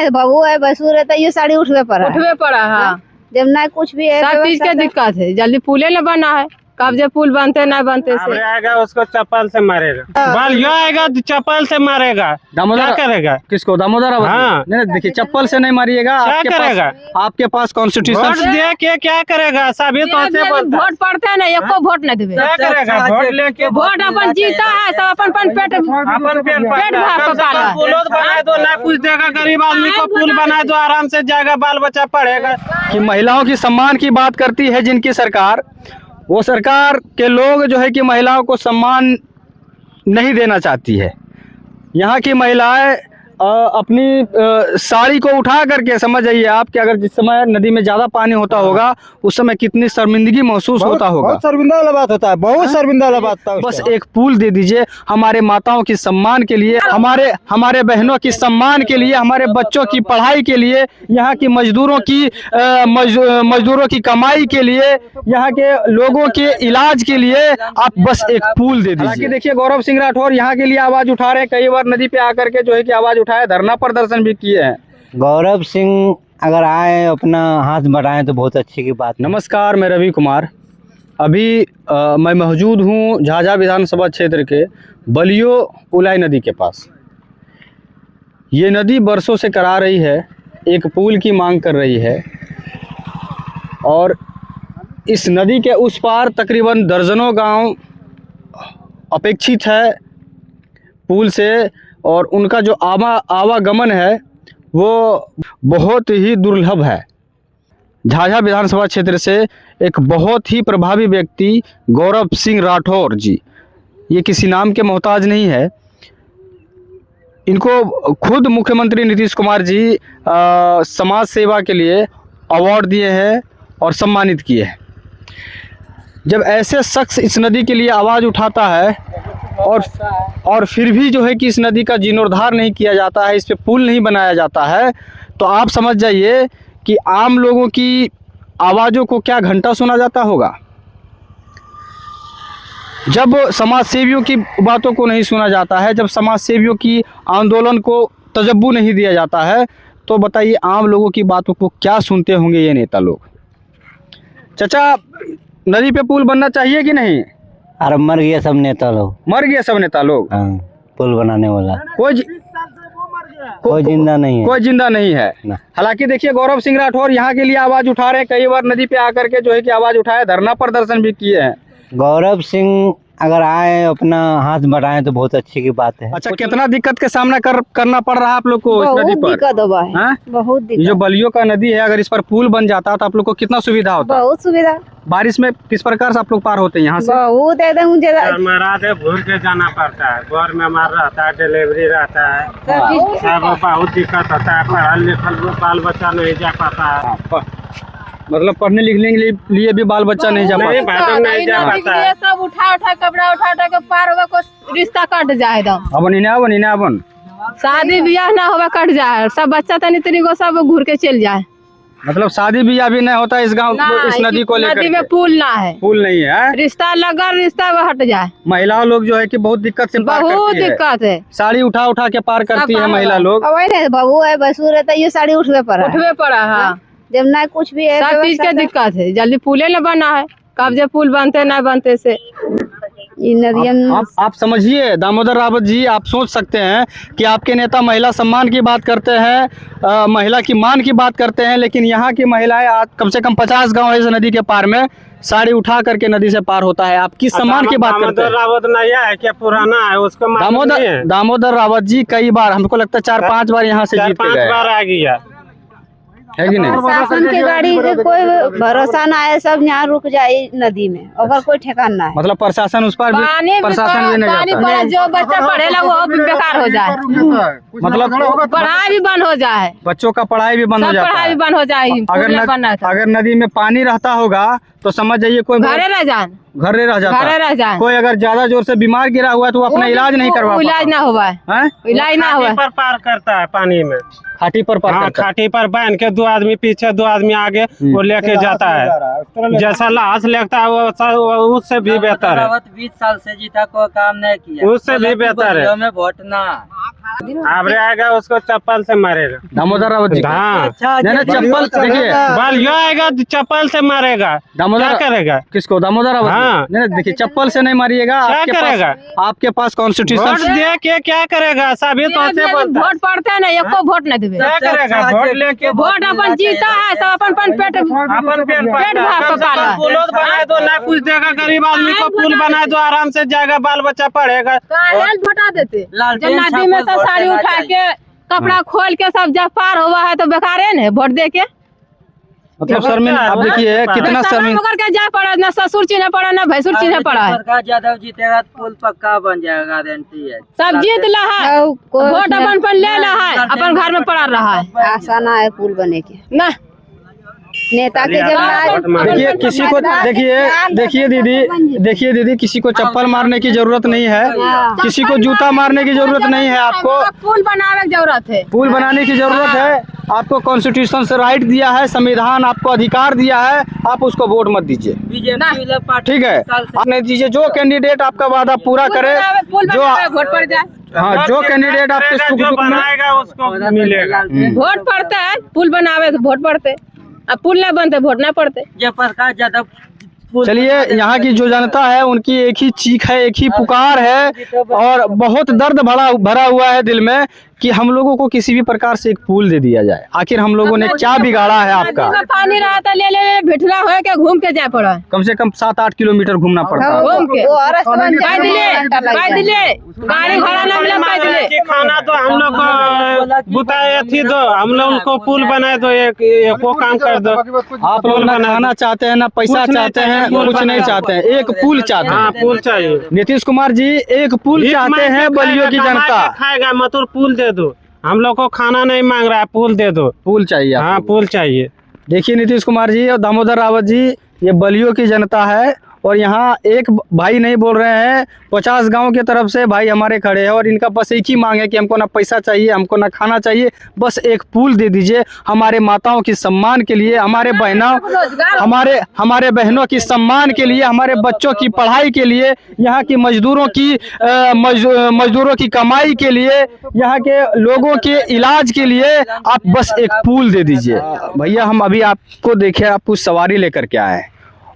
नहीं बहू है बसुर है तो ये साड़ी उठवे पड़ा हाँ। जब ना कुछ भी है सब चीज के दिक्कत है, जल्दी पुले न बना है, कब जब पुल बनते न बनते से आएगा उसको चप्पल से मारेगा, बाल यो आएगा चप्पल से मारेगा, क्या करेगा? किसको? दामोदर अवध? हाँ। नहीं देखिए, चप्पल से नहीं मारिएगा। क्या करेगा? आपके पास कॉन्स्टिट्यूशन वोट दे के क्या करेगा? सभी तो ऐसे बोलता है। वोट पड़ते है ना, एको वोट न देवे। क्या करेगा? वोट लेके वोट अपन जीता है, सब अपन पेट पेट भर पकाला है। पुल बनाए दो, ना कुछ देगा गरीब आदमी को, पुल बनाए दो, आराम से जाएगा, बाल बच्चा पढ़ेगा। कि महिलाओं की सम्मान की बात करती है जिनकी सरकार, वो सरकार के लोग जो है कि महिलाओं को सम्मान नहीं देना चाहती है। यहाँ की महिलाएं अपनी साड़ी को उठा करके, समझ जाइए आप कि अगर जिस समय नदी में ज्यादा पानी होता होगा उस समय कितनी शर्मिंदगी महसूस होता होगा। बहुत शर्मिंदा वाला बात होता है, बहुत शर्मिंदा वाला बात होता है। बस एक पुल दे दीजिए हमारे माताओं की सम्मान के लिए, हमारे बहनों की सम्मान के लिए, हमारे बच्चों की पढ़ाई के लिए, यहाँ की मजदूरों की कमाई के लिए, यहाँ के लोगों के इलाज के लिए आप बस एक पुल दे दीजिए। देखिए, गौरव सिंह राठौर यहाँ के लिए आवाज उठा रहे हैं, कई बार नदी पे आकर के जो है कि आवाज उठाए, धरना प्रदर्शन भी किए हैं। गौरव सिंह अगर आए अपना हाथ बढ़ाएं तो बहुत अच्छी की बात। नमस्कार, मैं रवि कुमार। अभी मैं मौजूद हूँ झाझा विधानसभा क्षेत्र के बलियो उलाई नदी के पास। ये नदी बरसों से करा रही है, एक पुल की मांग कर रही है, और इस नदी के उस पार तकरीबन दर्जनों गांव अपेक्षित है पुल से, और उनका जो आवागमन है वो बहुत ही दुर्लभ है। झाझा विधानसभा क्षेत्र से एक बहुत ही प्रभावी व्यक्ति गौरव सिंह राठौर जी, ये किसी नाम के मोहताज नहीं है, इनको खुद मुख्यमंत्री नीतीश कुमार जी समाज सेवा के लिए अवार्ड दिए हैं और सम्मानित किए हैं। जब ऐसे शख्स इस नदी के लिए आवाज़ उठाता है और फिर भी जो है कि इस नदी का जीर्णोद्धार नहीं किया जाता है, इस पे पुल नहीं बनाया जाता है, तो आप समझ जाइए कि आम लोगों की आवाज़ों को क्या घंटा सुना जाता होगा। जब समाज सेवियों की बातों को नहीं सुना जाता है, जब समाज सेवियों की आंदोलन को तजब्बू नहीं दिया जाता है, तो बताइए आम लोगों की बातों को क्या सुनते होंगे ये नेता लोग। चाचा, नदी पे पुल बनना चाहिए कि नहीं? अरे मर गया सब नेता लोग, मर गया सब नेता लोग। हाँ, पुल बनाने वाला कोई जिंदा नहीं है, कोई जिंदा नहीं है। हालांकि देखिए, गौरव सिंह राठौर यहाँ के लिए आवाज उठा रहे हैं, कई बार नदी पे आकर के जो है कि आवाज उठाए, धरना प्रदर्शन भी किए हैं। गौरव सिंह अगर आए अपना हाथ बढ़ाएं तो बहुत अच्छी की बात है। अच्छा, कितना दिक्कत का सामना करना पड़ रहा है आप लोग को इस नदी पर? बहुत दिक्कत। जो बलियो का नदी है, अगर इस पर पुल बन जाता तो आप लोग को कितना सुविधा होता? बहुत सुविधा। बारिश में किस प्रकार से आप लोग पार होते हैं यहाँ से? बहुत एकदम महाराज घूर के जाना पड़ता है, घर में मार रहता है, डिलीवरी रहता है, सब बहुत दिक्कत होता है। पढ़ा लिखल बाल बच्चा नहीं जा पाता है, मतलब पढ़ने लिखने के लिए भी बाल बच्चा नहीं जा पाता, नहीं जा पाता है। सब उठा कपड़ा उठा के पार होगा, को रिश्ता कट जाए दम। अब शादी ब्याह ना होगा कट जाए, सब बच्चा तनी को सब घूर के चल जाए। मतलब शादी ब्याह भी नहीं होता इस गांव, इस नदी को लेकर? नदी में पुल ना है, पुल नहीं है, रिश्ता लगा, रिश्ता हट जाए। महिला लोग जो है कि बहुत दिक्कत से पार बहुत करती है। दिक्कत है, साड़ी उठा के पार करती है महिला लोग। बहू है बसुर है तो ये साड़ी उठवे पड़ा हाँ। जब ना कुछ भी है सब चीज के दिक्कत है, जल्दी पुले न बना है, कब जब पुल बनते न बनते से आप समझिए दामोदर रावत जी, आप सोच सकते हैं कि आपके नेता महिला सम्मान की बात करते हैं, महिला की मान की बात करते हैं, लेकिन यहाँ की महिलाएं आज कम से कम 50 गांव है इस नदी के पार में, साड़ी उठा करके नदी से पार होता है। आप किस सम्मान की बात करते हैं? दामोदर रावत नया है क्या पुराना है? उसको दामोदर रावत जी कई बार, हमको लगता है 4-5 बार यहाँ से जीत के गए, 5 बार आ गया है कि नहीं? प्रशासन की गाड़ी के कोई भरोसा ना है, सब यहाँ रुक जाए नदी में, और कोई ठिकाना ना है। मतलब प्रशासन उस पर प्रशासन भी नहीं जाता, जो बच्चा पढ़ेला वो भी बेकार हो जाए, मतलब पढ़ाई भी बंद हो जाए, बच्चों का पढ़ाई भी बंद हो जाता पढ़ाई है। भी बंद हो जाए। अगर नदी में पानी रहता होगा तो समझ जाइए कोई घरे रह जान, घरे रह जाता। कोई अगर ज्यादा जोर से बीमार गिरा हुआ है तो वो अपना इलाज नहीं करवा पाता, इलाज ना हुआ है, इलाज ना हुआ पर पार करता है पानी में, खाटी पर पार करता है। खाटी पर बांध के 2 आदमी पीछे 2 आदमी आगे वो लेके जाता है, जैसा लाश लगता है वो उससे भी बेहतर है। 20 साल से जीता, कोई काम नहीं किया, उससे भी बेहतर है। वोट ना आबरे आएगा उसको चप्पल से मारेगा। दामोदर रावत जी हाँ नहीं नहीं, चप्पल देखिए, बलियो आएगा तो चप्पल से मारेगा, दामोदर क्या करेगा? किसको? दामोदर रावत? हाँ। नहीं नहीं, देखिए चप्पल से नहीं मारिएगा। क्या करेगा? आपके पास वोट कॉन्स्टिट्यूशन दे के क्या करेगा? सभी तो से बोलता है। वोट पड़ता है ना, एको वोट नहीं देवे। क्या करेगा? वोट लेके वोट अपन जीता है, सब अपन पेट अपन पेट भर पाला है। पुल बना दो, ना कुछ देगा गरीब आदमी को, पुल बना दो, आराम से जाएगा, बाल बच्चा पढ़ेगा। हटा देते जब नदी में सब साड़ी उठा के कपड़ा खोल के सब जब पार हुआ है तो बेकार है ना वोट दे के। मतलब शर्मिंदा, आप देखिए कितना शर्मिंदा करके जा पड़ा, ना ससुर चिन्ह पड़ा ना भैंसुर चिन्ह पड़ा है। सरकार यादव जीतेगा तो पुल पक्का बन जाएगा, गारंटी है। सब जीत ला है, वोट अपन ले ला है, अपन घर में पड़ा रहा है। आशा ना है पुल बने के, ना नेता के जब देखिए किसी को देखिए दीदी किसी को चप्पल मारने की जरूरत नहीं है, किसी को जूता मारने की जरूरत नहीं है। आपको पुल बनाने की जरूरत है, पुल बनाने की जरूरत है। आपको कॉन्स्टिट्यूशन से राइट दिया है, संविधान आपको अधिकार दिया है, आप उसको वोट मत दीजिए, बीजेपी पार्टी ठीक है? आप नहीं दीजिए, जो कैंडिडेट आपका वादा पूरा करे, जो वोट पड़ जाए। हाँ जो कैंडिडेट आपके सुख जो दुख में बनाएगा उसको मिलेगा। वोट पड़ता है, पुल बनावे तो वोट पड़ते, अब पुल नहीं बनते वोट नहीं पड़ते। जब प्रकाश यादव चलिए, यहाँ की जो जनता है उनकी एक ही चीख है, एक ही पुकार है और बहुत दर्द भरा हुआ है दिल में कि हम लोगों को किसी भी प्रकार से एक पुल दे दिया जाए। आखिर हम लोगों ने क्या बिगाड़ा है आपका? नदी में पानी रहा था, ले भिठला हो के घूम के जाए पड़ा है, कम से कम 7-8 किलोमीटर घूमना पड़ता है। घूम के वो अरस्त बन कह दिले गाड़ी घोड़ा ना मिला, कह दिले कि खाना तो हम लोग को बुताए थी, दो हम लोग को पुल बनाए दो, एक वो काम कर दो। आप लोग ना खाना चाहते हैं, ना पैसा चाहते हैं, कुछ नहीं चाहते हैं, एक पुल चाहते हाँ हैं। पुल चाहिए। नीतीश कुमार जी एक पुल चाहते हैं बलियो की जनता। खाएगा मतलब पुल दे दो, हम लोग को खाना नहीं मांग रहा है, पुल दे दो, पुल चाहिए। हाँ पुल चाहिए। देखिए नीतीश कुमार जी और दामोदर रावत जी, ये बलियो की जनता है और यहाँ एक भाई नहीं बोल रहे हैं, 50 गांव की तरफ से भाई हमारे खड़े हैं और इनका बस एक ही मांग है कि हमको ना पैसा चाहिए, हमको ना खाना चाहिए, बस एक पुल दे दीजिए हमारे माताओं की सम्मान के लिए, हमारे बहनों की सम्मान के लिए, हमारे बच्चों की पढ़ाई के लिए, यहाँ की मजदूरों की कमाई के लिए, यहाँ के लोगों के इलाज के लिए आप बस एक पुल दे दीजिए। भैया हम अभी आपको देखे, आप कुछ सवारी लेकर के आए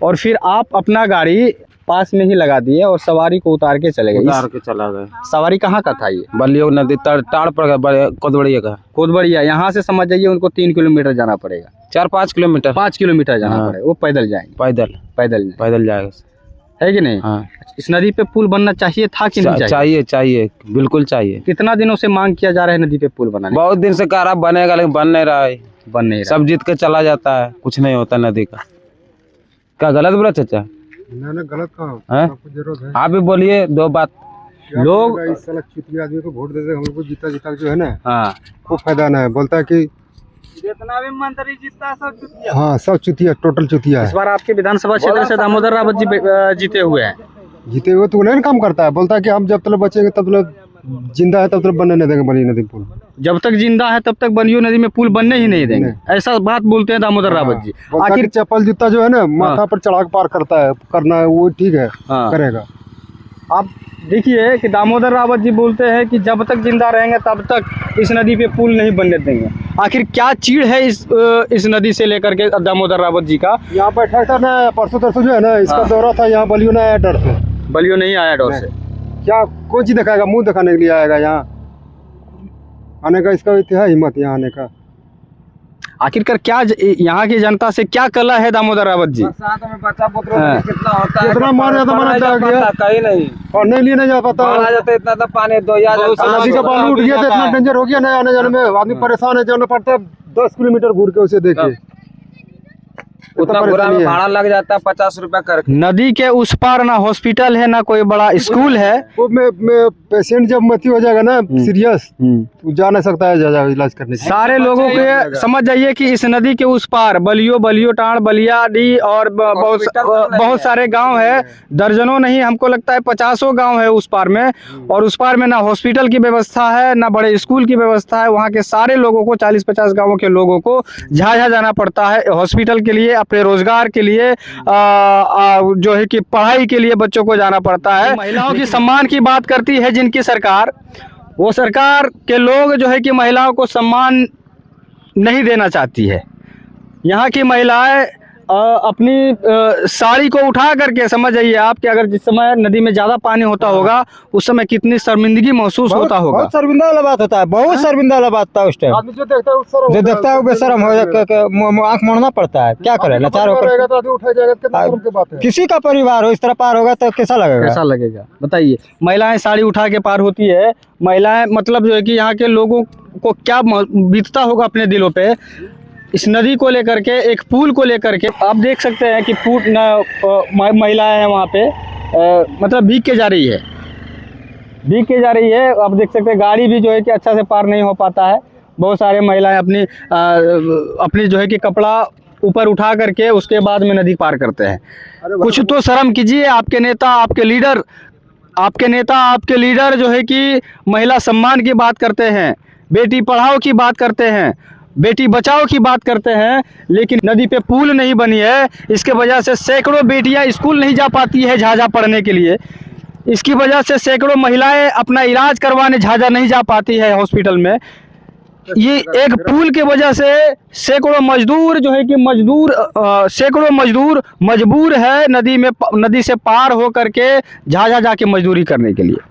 और फिर आप अपना गाड़ी पास में ही लगा दिए और सवारी को उतार के चले गए। उतार के चला गए। सवारी कहाँ का था ये? बलियो नदी टाड़ पर कोदबड़िया का। कोदबड़िया, यहाँ से समझ जाइए उनको 3 किलोमीटर जाना पड़ेगा, 4-5 किलोमीटर, 5 किलोमीटर जाना हाँ। पड़ेगा। वो पैदल जाएंगे, पैदल जाएगा, है कि नहीं? हाँ। इस नदी पे पुल बनना चाहिए था कि नहीं चाहिए? चाहिए, बिल्कुल चाहिए। कितना दिनों से मांग किया जा रहा है नदी पे पुल बनाने? बहुत दिन से कह रहा बनेगा, लेकिन बन नहीं रहा है। सब जीत के चला जाता है, कुछ नहीं होता नदी का। क्या गलत बोला चाचा? ना गलत कहाँ है? जरूरत है। आप भी बोलिए 2 बात। लोग इस साल चुतिया आदमी को वोट देते, हम लोग को जीता जो है ना, हाँ कोई फायदा ना है। बोलता है कि जितना भी मंत्री जीतता सब चुतिया। हाँ सब चुतिया, टोटल चुतिया इस है। बार आपके विधानसभा क्षेत्र से दामोदर रावत जी जीते हुए हैं। जीते हुए तो नहीं काम करता है, बोलता है कि हम जब तक बचेंगे तब तक जिंदा है तब तक बनने नहीं देंगे बलियो नदी पुल। जब तक जिंदा है तब तक बलियो नदी में पुल बनने ही नहीं देंगे, ऐसा बात बोलते हैं दामोदर रावत जी। आखिर आखिर चप्पल जूता जो है ना माथा पर चढ़ा के पार करता है, करना है वो ठीक है, हाँ। करेगा। आप देखिए कि दामोदर रावत जी बोलते हैं कि जब तक जिंदा रहेंगे तब तक इस नदी पे पुल नहीं बनने देंगे। आखिर क्या चीड़ है इस नदी से लेकर के दामोदर रावत जी का? यहाँ बैठा था ना परसों तरसों जो है ना, इसका दौरा था, यहाँ बलियो ना आया डर से। बलियो नहीं आया डर से? क्या कोई चीज दिखाएगा? मुंह दिखाने के लिए आएगा यहाँ आने का, इसका है हिम्मत यहाँ आने का। आखिरकार क्या यहाँ की जनता से क्या कला है दामोदर रावत जी? बरसात में बच्चा पुत्र हाँ। कितना होता है, कितना मार जाता कहीं नहीं और नहीं लिए नहीं जा पाता। आ जाता, इतना तो पानी दो नदी का पानी उठ गया तो इतना डेंजर हो गया ना, आने जाने में आदमी परेशान है, जाना पड़ता है 10 किलोमीटर घूर के उसे देखे। उतना बुरा में भाड़ा लग जाता है 50 रुपया कर। नदी के उस पार ना हॉस्पिटल है ना कोई बड़ा स्कूल है। वो में पेशेंट जब मती हो जाएगा ना सीरियस, तो जा नहीं सकता है जा इलाज करने। सारे लोगों के समझ जाइए कि इस नदी के उस पार बलियो टाड़, बलियाडी और बहुत सारे गांव है, दर्जनों नहीं हमको लगता है 50 गांव है उस पार में। और उस पार में ना हॉस्पिटल की व्यवस्था है ना बड़े स्कूल की व्यवस्था है। वहाँ के सारे लोगों को 40-50 गाँवों के लोगों को झाझा जाना पड़ता है हॉस्पिटल के लिए, अपने रोजगार के लिए, जो है कि पढ़ाई के लिए बच्चों को जाना पड़ता है। महिलाओं की सम्मान की बात करती है जिनकी सरकार, वो सरकार के लोग जो है कि महिलाओं को सम्मान नहीं देना चाहती है। यहाँ की महिलाएं अपनी साड़ी को उठा करके, समझ जाइए आप कि अगर जिस समय नदी में ज़्यादा पानी होता होगा उस समय कितनी शर्मिंदगी महसूस होता होगा। बहुत शर्मिंदा वाला बात होता है, बहुत शर्मिंदा वाला बात था उस टाइम। आदमी जो देखता है उस शर्म जो देखता है वो बेशर्म हो जाकर आँख मोड़ना पड़ता है, क्या करे, लाचार होकर। रहेगा तो आदमी उठाया जाएगा, कितना शर्म की बात है। किसी का परिवार हो इस तरह पार होगा तो कैसा लगेगा? कैसा लगेगा बताइए। महिलाएं साड़ी उठा के पार होती है, महिलाएं मतलब जो है कि यहाँ के लोगों को क्या बीतता होगा अपने दिलों पे इस नदी को लेकर के, एक पुल को लेकर के। आप देख सकते हैं कि महिलाएं हैं वहाँ पे मतलब भीग के जा रही है, भीग के जा रही है। आप देख सकते हैं गाड़ी भी जो है कि अच्छा से पार नहीं हो पाता है। बहुत सारे महिलाएं अपनी जो है कि कपड़ा ऊपर उठा करके उसके बाद में नदी पार करते हैं। कुछ तो शर्म कीजिए। आपके नेता, आपके लीडर जो है कि महिला सम्मान की बात करते हैं, बेटी पढ़ाओ की बात करते हैं, बेटी बचाओ की बात करते हैं, लेकिन नदी पे पुल नहीं बनी है। इसके वजह से सैकड़ों बेटियां स्कूल नहीं जा पाती है झाझा पढ़ने के लिए। इसकी वजह से सैकड़ों महिलाएं अपना इलाज करवाने झाझा नहीं जा पाती है हॉस्पिटल में। ये एक पुल के वजह से सैकड़ों मजदूर जो है कि सैकड़ों मजदूर मजबूर है नदी से पार हो करके झाझा जाके मजदूरी करने के लिए।